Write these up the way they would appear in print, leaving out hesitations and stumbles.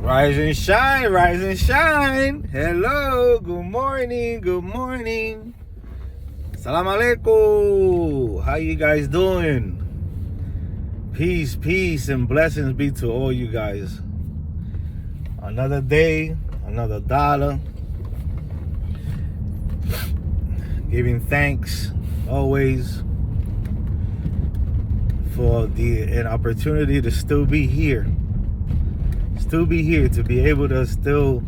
Rise and shine, rise and shine. Hello, good morning, good morning. Salam alaikum. How you guys doing? Peace, peace, and blessings be to all you guys. Another day, another dollar. Giving thanks always for an opportunity to still be here. To be able to still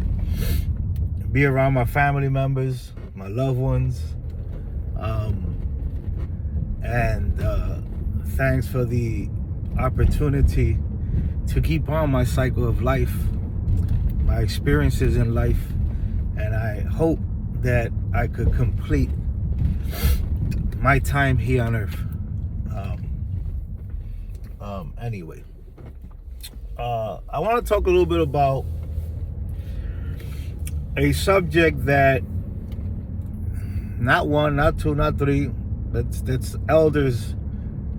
be around my family members, my loved ones, and thanks for the opportunity to keep on my cycle of life, my experiences in life, and I hope that I could complete my time here on earth. Anyway, I want to talk a little bit about a subject that not one, not two, not three, that's elders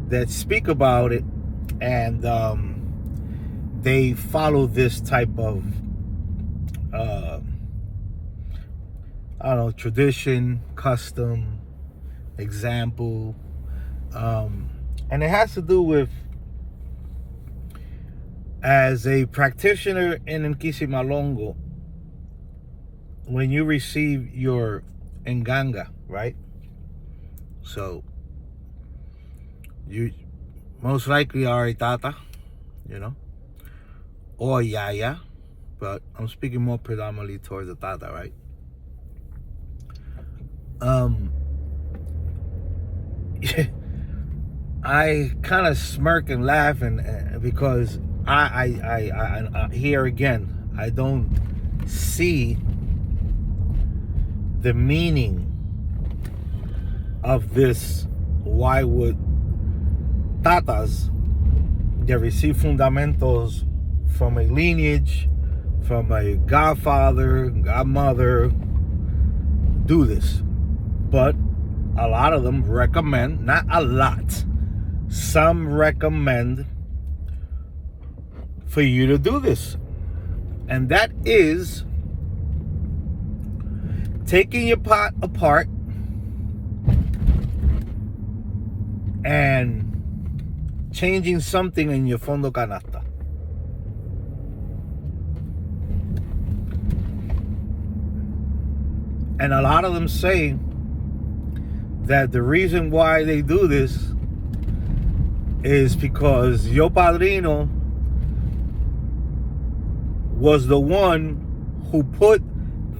that speak about it, and they follow this type of I don't know, tradition, custom, example, and it has to do with, as a practitioner in Nkisimalongo, when you receive your Nganga, right? So you most likely are a tata, or yaya, but I'm speaking more predominantly towards the tata, right? I kind of smirk and laugh because I here again, I don't see the meaning of this. Why would tatas that receive fundamentos from a lineage, from a godfather, godmother, do this? But a lot of them recommend, not a lot, some recommend for you to do this. And that is taking your pot apart and changing something in your fondo canasta. And a lot of them say that the reason why they do this is because your padrino was the one who put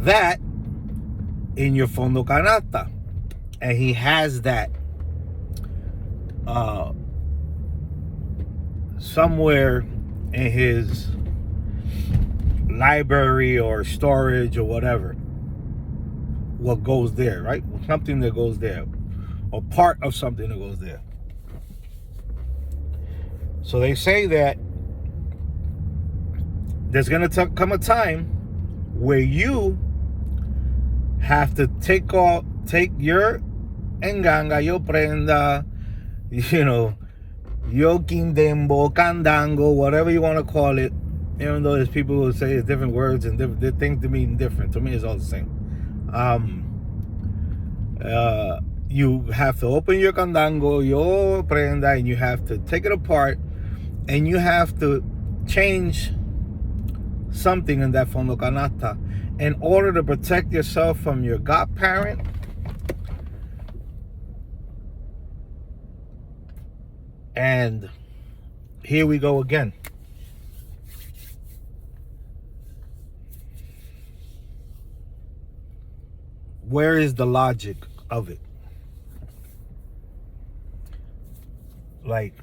that in your fondo canasta, and he has that somewhere in his library or storage or whatever, what goes there, right? Something that goes there, or part of something that goes there. So they say that there's gonna come a time where you have to take your Nganga, your prenda, your kindembo, candango, whatever you want to call it, even though there's people who say it's different words and they think to mean different. To me, it's all the same. You have to open your candango, your prenda, and you have to take it apart, and you have to change something in that fondo canasta in order to protect yourself from your godparent and here we go again. Where is the logic of it? Like,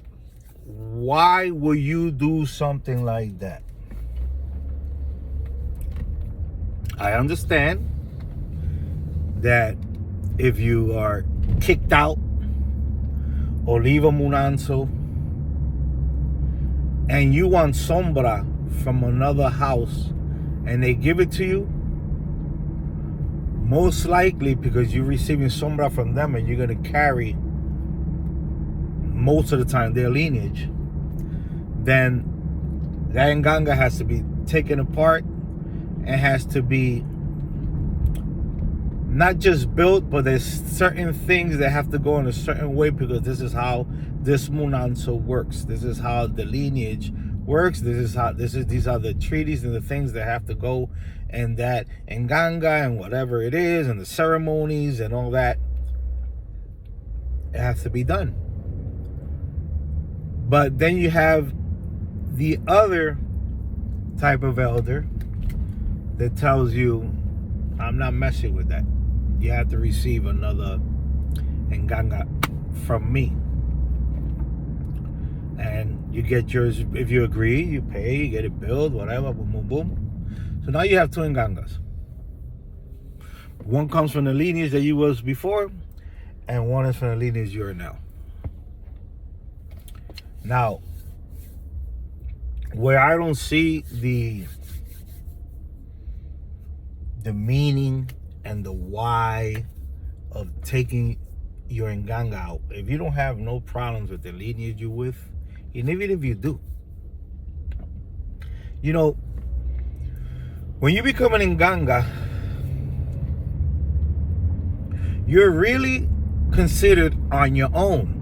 why would you do something like that? I understand that if you are kicked out or leave a munanzo and you want sombra from another house and they give it to you, most likely because you're receiving sombra from them and you're going to carry most of the time their lineage, then that Nganga has to be taken apart and has to be not just built, but there's certain things that have to go in a certain way, because this is how this munanso works. This is how the lineage works. These are the treaties and the things that have to go, and that Nganga and whatever it is, and the ceremonies and all that, it has to be done. But then you have the other type of elder that tells you, I'm not messing with that. You have to receive another Nganga from me. And you get yours. If you agree, you pay, you get it built, whatever, boom, boom, boom. So now you have two Ngangas. One comes from the lineage that you was before, and one is from the lineage you are now. Now, where I don't see the meaning and the why of taking your Nganga out, if you don't have no problems with the lineage you with, and even if you do, you know, when you become an Nganga, you're really considered on your own.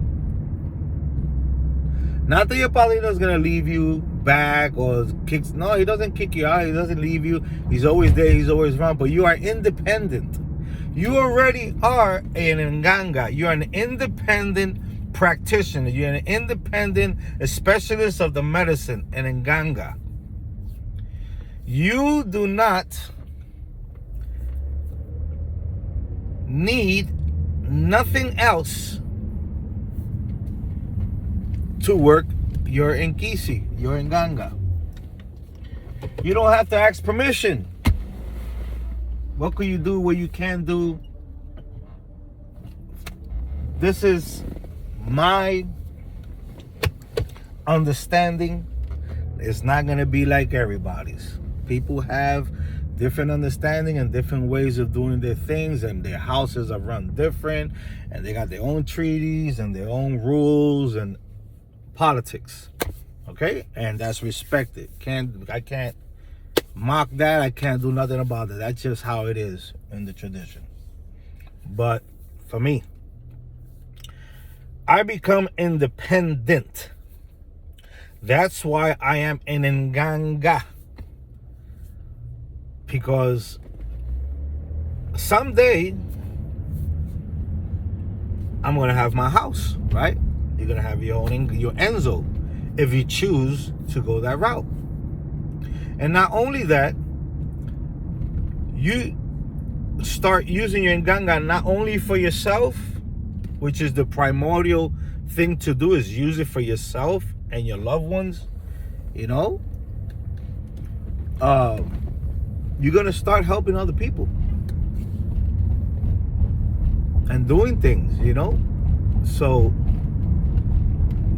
Not that your padrino is gonna leave you back or kicks. No, he doesn't kick you out. He doesn't leave you. He's always there. He's always around. But you are independent. You already are an Nganga. You're an independent practitioner. You're an independent specialist of the medicine, an Nganga. You do not need nothing else to work your Nkisi, your Nganga. You don't have to ask permission. What can you do, what you can do? This is my understanding. It's not going to be like everybody's. People have different understanding and different ways of doing their things, and their houses are run different, and they got their own treaties and their own rules and politics. Okay? And that's respected. I can't mock that. I can't do nothing about it. That's just how it is in the tradition. But for me, I become independent. That's why I am an Nganga. Because someday I'm going to have my house, right? You're going to have your Enzo, if you choose to go that route. And not only that, you start using your Nganga not only for yourself, which is the primordial thing to do, is use it for yourself and your loved ones, you know. You're going to start helping other people and doing things, you know. So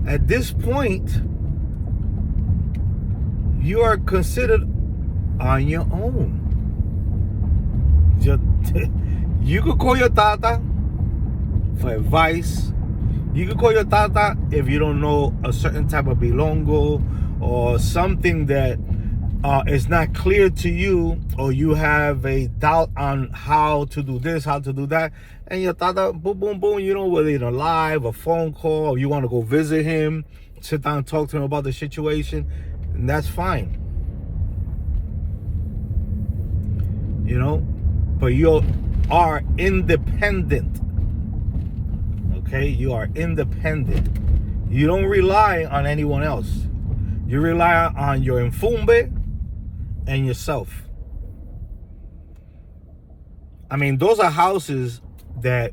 at this point, you are considered on your own. You could call your tata for advice. You could call your tata if you don't know a certain type of bilongo or something that is not clear to you, or you have a doubt on how to do this, how to do that, and your tata, boom, boom, boom, you know, whether it's a live, a phone call, or you want to go visit him, sit down and talk to him about the situation, and that's fine. You know, but you are independent. Okay, you are independent. You don't rely on anyone else. You rely on your Mfumbe and yourself. I mean, those are houses that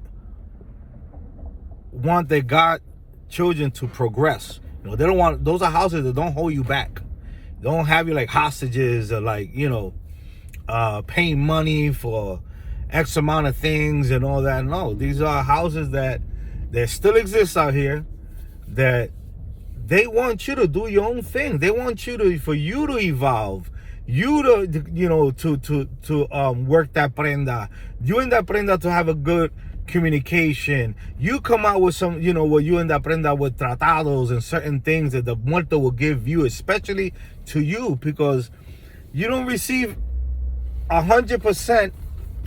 want their God children to progress. You know, they don't want, those are houses that don't hold you back. They don't have you like hostages or like, you know, paying money for X amount of things and all that. No, these are houses that still exist out here, that they want you to do your own thing. They want you for you to evolve, you to, you know, to work that prenda, you and that prenda to have a good communication. You come out with some, you know, what you and that prenda with tratados and certain things that the muerto will give you, especially to you, because you don't receive 100%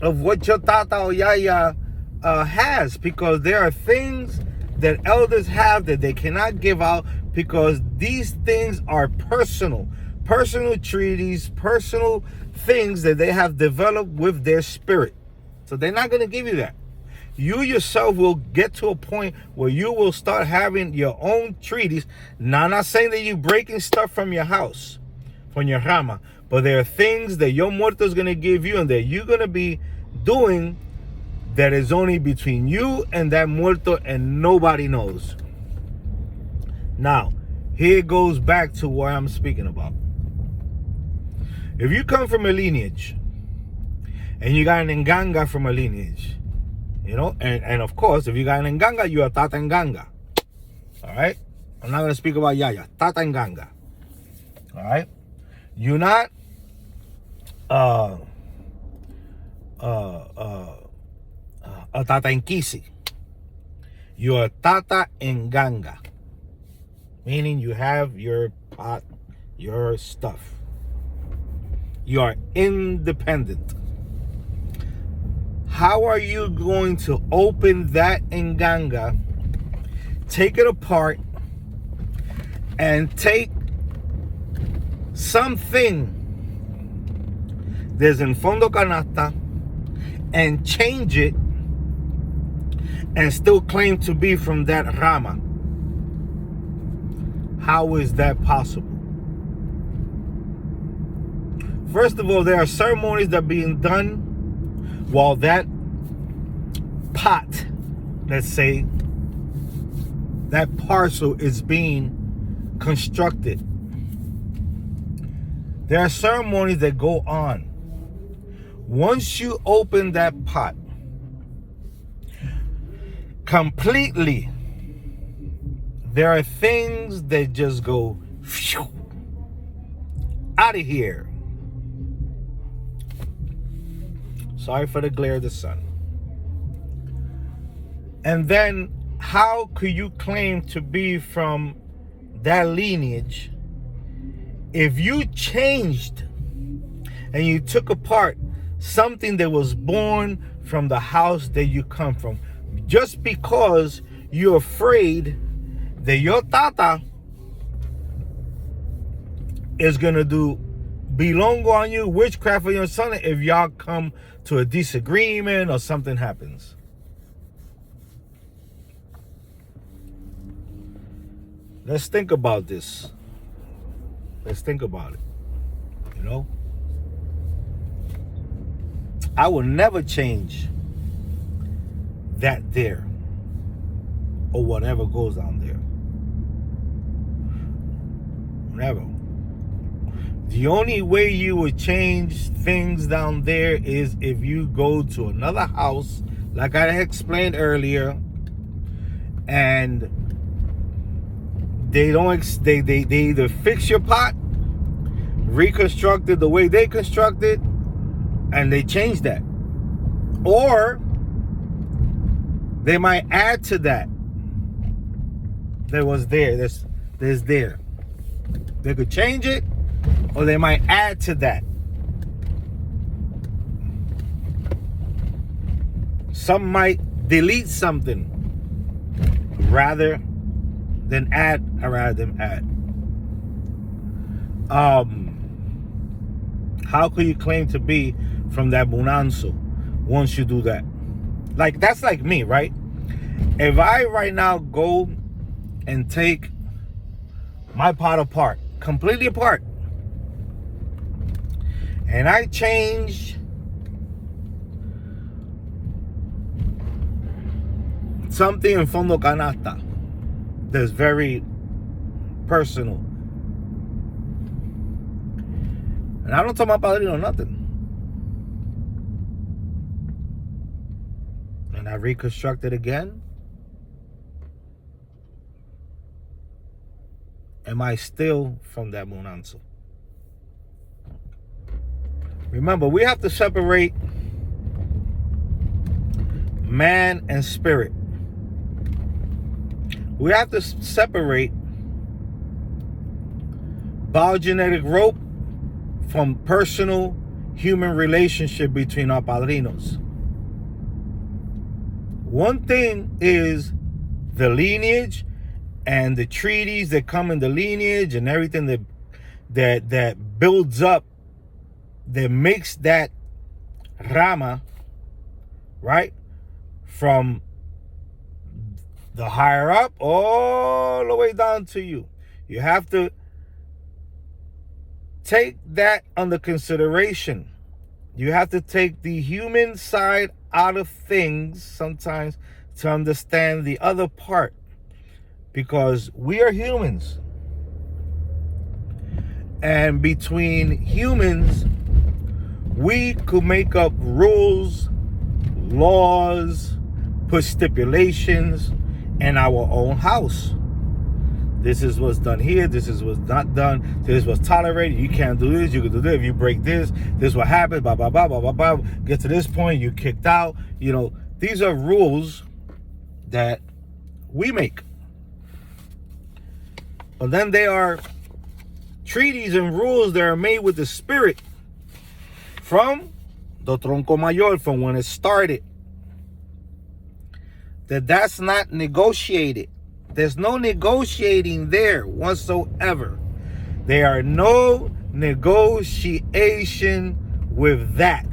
of what your tata or yaya has, because there are things that elders have that they cannot give out, because these things are personal treaties, personal things that they have developed with their spirit. So they're not going to give you that. You yourself will get to a point where you will start having your own treaties. Now, I'm not saying that you're breaking stuff from your house, from your rama, but there are things that your muerto is going to give you and that you're going to be doing that is only between you and that muerto, and nobody knows. Now, here it goes back to what I'm speaking about. If you come from a lineage and you got an Nganga from a lineage, you know, and of course, if you got an Nganga, you are Tata Nganga. All right? I'm not going to speak about Yaya. Tata Nganga. All right? You're not a Tata Nkisi. You are Tata Nganga. Meaning you have your pot, your stuff. You are independent. How are you going to open that Nganga, take it apart, and take something there's in fondo canasta and change it and still claim to be from that rama? How is that possible? First of all, there are ceremonies that are being done while that pot, let's say, that parcel is being constructed. There are ceremonies that go on. Once you open that pot completely, there are things that just go out of here. Sorry for the glare of the sun. And then how could you claim to be from that lineage if you changed and you took apart something that was born from the house that you come from, just because you're afraid that your tata is gonna do bilongo on you, witchcraft on your son, if y'all come to a disagreement or something happens? Let's think about this. Let's think about it. You know, I will never change that there or whatever goes on there. Never. The only way you would change things down there is if you go to another house, like I explained earlier, and they either fix your pot, reconstruct it the way they constructed, and they change that, or they might add to that was there. There's there. They could change it, or they might add to that. Some might delete something rather than add. How could you claim to be from that Bunanso once you do that? Like, that's like me, right? If I right now go and take my pot apart, completely apart, and I change something in fondo canasta that's very personal, and I don't tell my padrino nothing, and I reconstruct it again, am I still from that Munanso? Remember, we have to separate man and spirit. We have to separate biogenetic rope from personal human relationship between our padrinos. One thing is the lineage and the treaties that come in the lineage and everything that builds up, that makes that rama, right, from the higher up all the way down to you. You have to take that under consideration. You have to take the human side out of things sometimes to understand the other part, because we are humans, and between humans we could make up rules, laws, put stipulations in our own house. This is what's done here, this is what's not done, this is what's tolerated, you can't do this, you can do this, if you break this is what happens, blah, blah, blah, blah, blah, blah. Get to this point, you're kicked out. You know, these are rules that we make. But then they are treaties and rules that are made with the spirit from the tronco mayor, from when it started. That's not negotiated. There's no negotiating there whatsoever. There are no negotiation with that.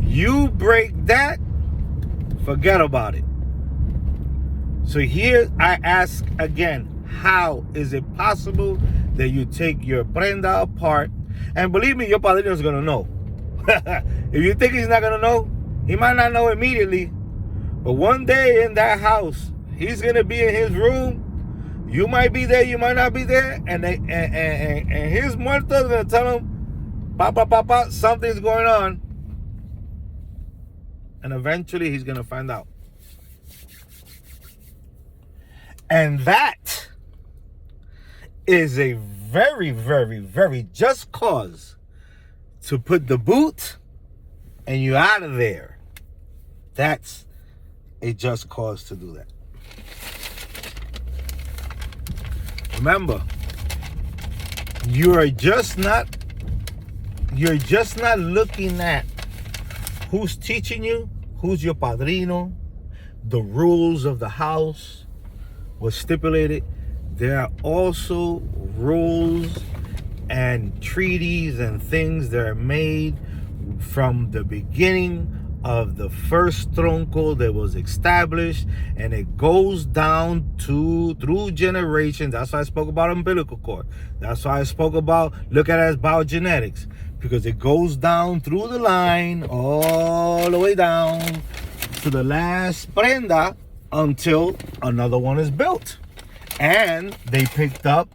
You break that, forget about it. So here I ask again, how is it possible that you take your prenda apart? And believe me, your padrino is going to know. If you think he's not going to know, he might not know immediately. But one day in that house, he's going to be in his room. You might be there, you might not be there. And his muerto is going to tell him, Papa, something's going on. And eventually he's going to find out. And that is a very, very, very just cause to put the boot and you out of there. That's a just cause to do that. Remember, you're just not looking at who's teaching you, who's your padrino, the rules of the house was stipulated. There are also rules and treaties and things that are made from the beginning of the first tronco that was established, and it goes down through generations. That's why I spoke about umbilical cord. That's why I spoke about, look at it as biogenetics, because it goes down through the line all the way down to the last prenda until another one is built. And they picked up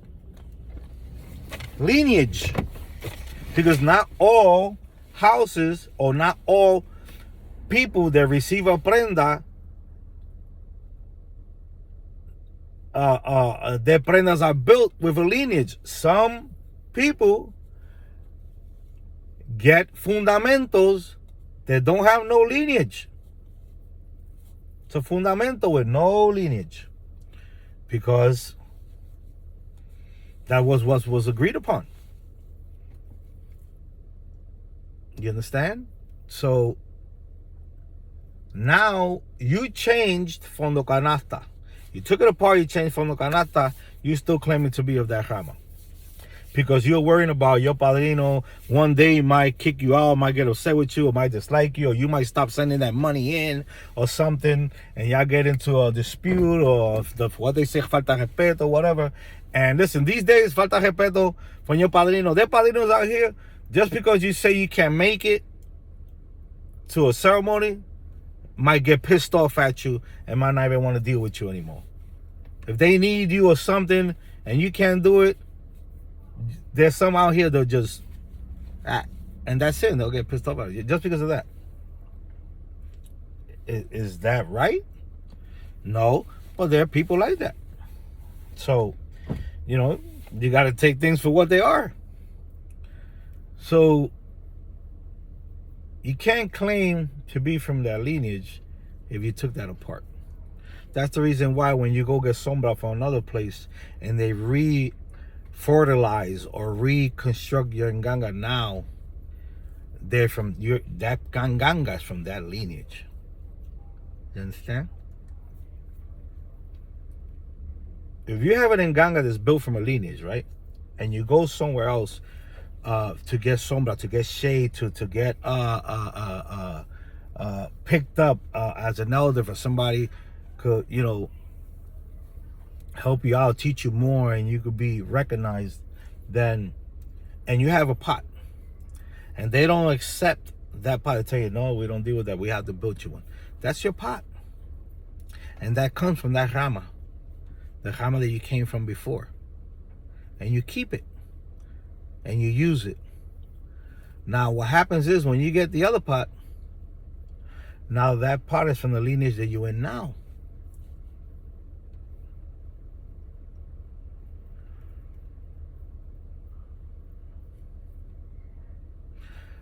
lineage, because not all houses or not all people that receive a prenda, their prendas are built with a lineage. Some people get fundamentos that don't have no lineage. It's a fundamento with no lineage, because that was what was agreed upon. You understand? So now you changed fondo canasta. You took it apart, you changed fondo canasta, you still claiming to be of that rama. Because you're worrying about your padrino one day might kick you out, might get upset with you, or might dislike you, or you might stop sending that money in or something, and y'all get into a dispute, or what they say, falta respeto, or whatever. And listen, these days, falta respeto from your padrino. Their padrinos out here, just because you say you can't make it to a ceremony, might get pissed off at you and might not even want to deal with you anymore. If they need you or something and you can't do it, there's some out here that just, and that's it. They'll get pissed off at you just because of that. Is that right? No, but there are people like that. So, you know, you got to take things for what they are. So, you can't claim to be from that lineage if you took that apart. That's the reason why when you go get sombra from another place and they fertilize or reconstruct your Nganga now, they're from that Nganga is from that lineage. You understand? If you have an Nganga that's built from a lineage, right, and you go somewhere else to get sombra, to get shade, to get picked up as an elder for somebody could, you know, help you out, teach you more, and you could be recognized, then, and you have a pot, and they don't accept that pot, they tell you, no, we don't deal with that, we have to build you one. That's your pot. And that comes from that rama, the rama that you came from before. And you keep it. And you use it. Now what happens is when you get the other pot, now that pot is from the lineage that you're in now.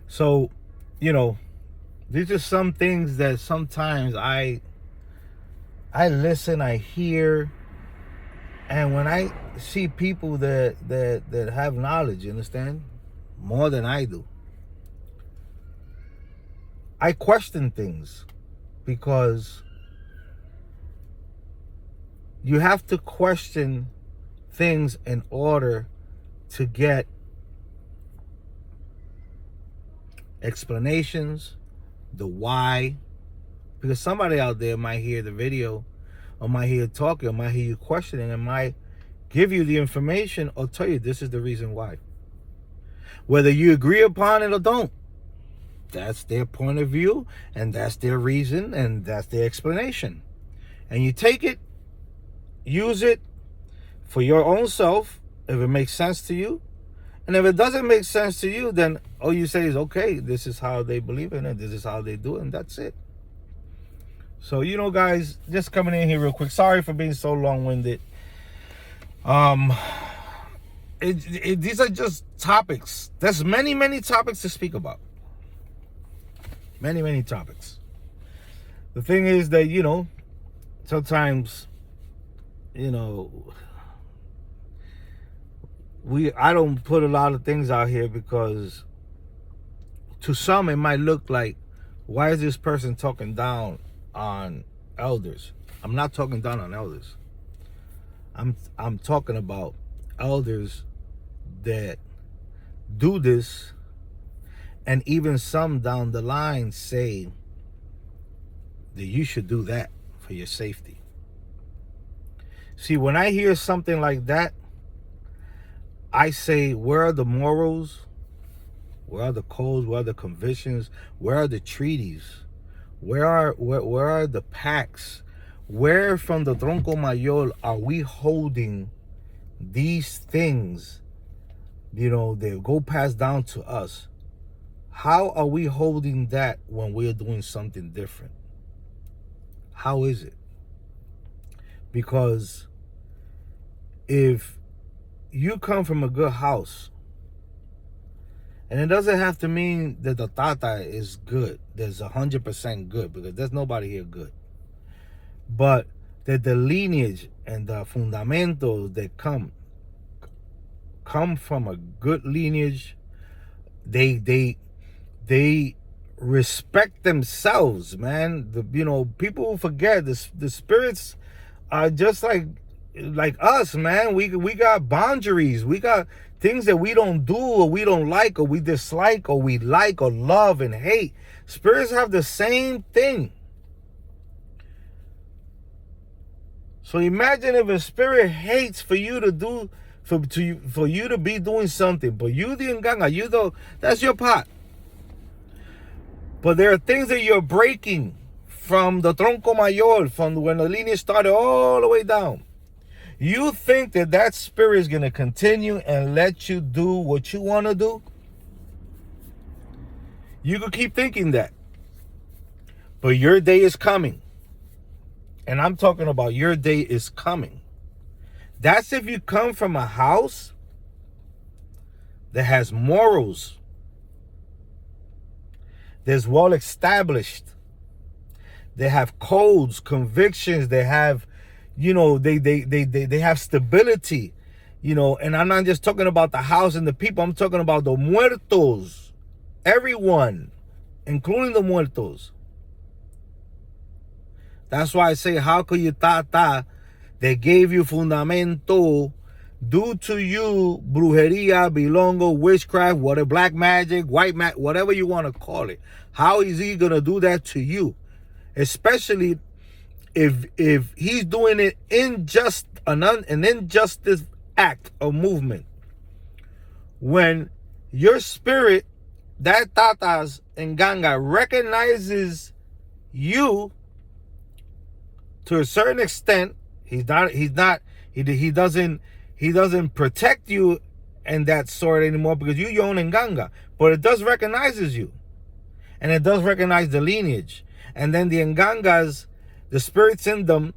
So, you know, these are some things that sometimes I listen, I hear, and when I see people that have knowledge, you understand, more than I do, I question things, because you have to question things in order to get explanations, the why, because somebody out there might hear the video, or might hear talking, or might hear you questioning, and might give you the information or tell you this is the reason why. Whether you agree upon it or don't, that's their point of view, and that's their reason, and that's their explanation. And you take it, use it for your own self, if it makes sense to you. And if it doesn't make sense to you, then all you say is, okay, this is how they believe in it, this is how they do it, and that's it. So, you know, guys, just coming in here real quick. Sorry for being so long-winded. These are just topics. There's many, many topics to speak about. Many, many topics. The thing is that, you know, sometimes, you know, I don't put a lot of things out here because to some it might look like, why is this person talking down on elders? I'm not talking down on elders. I'm talking about elders that do this, and even some down the line say that you should do that for your safety. See, when I hear something like that, I say, where are the morals? Where are the codes? Where are the convictions? Where are the treaties? Where are the pacts? Where from the Tronco Mayor are we holding these things, you know, they go passed down to us? How are we holding that when we're doing something different? How is it? Because if you come from a good house, and it doesn't have to mean that the tata is good, there's 100% good, because there's nobody here good, but that the lineage and the fundamentos that come from a good lineage, they respect themselves, man. You know, people forget the spirits are just like us, man. We got boundaries. We got things that we don't do, or we don't like, or we dislike, or we like, or love and hate. Spirits have the same thing. So imagine if a spirit hates for you to do, for you to be doing something, but you the Nganga, you though, that's your pot. But there are things that you're breaking from the Tronco Mayor, from when the lineage started all the way down. You think that that spirit is going to continue and let you do what you want to do? You could keep thinking that. But your day is coming. And I'm talking about your day is coming. That's if you come from a house that has morals, that's well established, they have codes, convictions, they have, you know, they have stability. You know, and I'm not just talking about the house and the people. I'm talking about the muertos. Everyone, including the muertos. That's why I say, how could your tata that gave you fundamento do to you brujeria, bilongo, witchcraft, whatever, black magic, white magic, whatever you want to call it? How is he going to do that to you? Especially if he's doing it an injustice act of movement. When your spirit, that tatas Nganga, recognizes you to a certain extent, he doesn't protect you in that sort anymore because you're your own Nganga, but it does recognizes you, and it does recognize the lineage, and then the Ngangas, the spirits in them,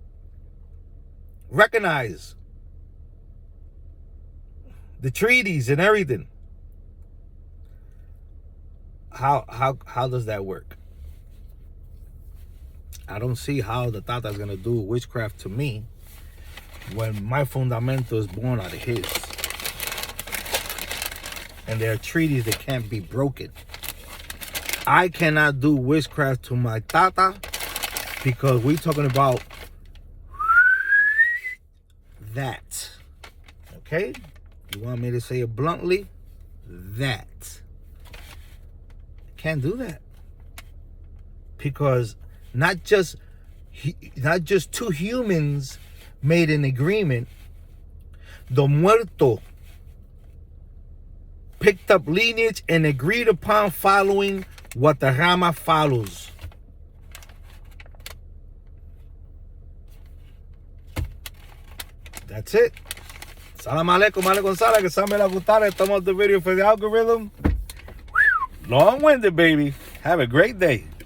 recognize the treaties and everything. How does that work? I don't see how the Tata is gonna do witchcraft to me when my fundamento is born out of his, and there are treaties that can't be broken. I cannot do witchcraft to my Tata because we're talking about that. Okay? You want me to say it bluntly? That. Can't do that. Because not just two humans made an agreement. The muerto picked up lineage and agreed upon following what the Rama follows. That's it. Salam alaikum, alaikum salam, que some me la gustara. Estamos the video for the algorithm. Long-winded, baby. Have a great day.